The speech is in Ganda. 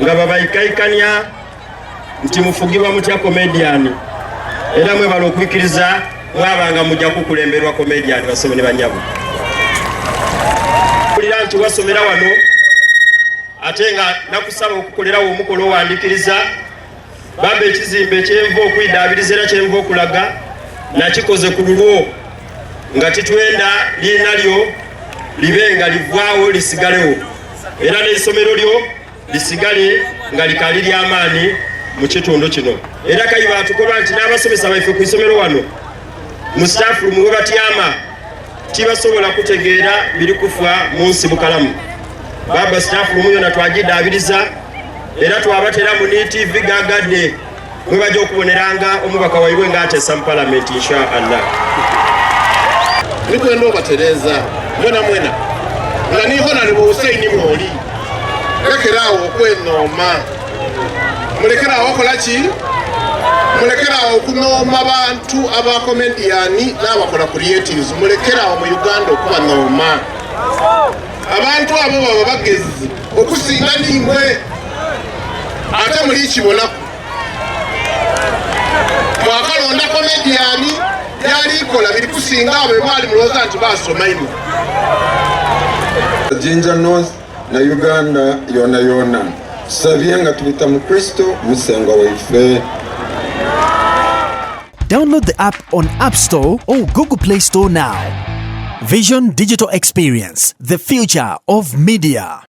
nga babayikaikania nti mufugibwa mutya komediani era mwebala okwikiriza mwabanga mujja kukulemberwa komediani basome ne banyabo kulira nti wasomera wano ate nga nakusaba okukolerawo omukolo owandikiriza bamba ekizimbe ekyenva okwidaabiriza era kyenva okulaga nakikoze ku lulwo nga titwenda liina lyo libe nga livaawo lisigalewo era n'essomero lyo lisigale nga likali ly'amaanyi mu kitundu kino era kayiba atukolwa nti n'abasomesa baife ku isomero wano mu staff room we batyama tibasobola kutegeera biri kufa mu nsi bukalamu baba staff room yona twagidaabiriza era twabatera mu TV gagadde mwe bajja okuboneranga omubaka waibwe ng'ateesa mu palamenti insha Allah nikwenda obatereza mwena nga nihona ne Hussein mwoli lekerawo okwenooma mulekerawo okola ki mulekerawo okunyooma abantu abakomediani n'abakola creatives mulekerawo mu Uganda okubanooma abantu abo baba bagezi okusinga ningwe ate muli kibonaku mwakalonda komediani yalikola biri kusinga abo mwali mulooza nti basoma ino Jinja North na Uganda yona tusabye nga tubita mu Kristo musenga waife. Download the app on App Store or Google Play Store now. Vision Digital Experience, the future of media.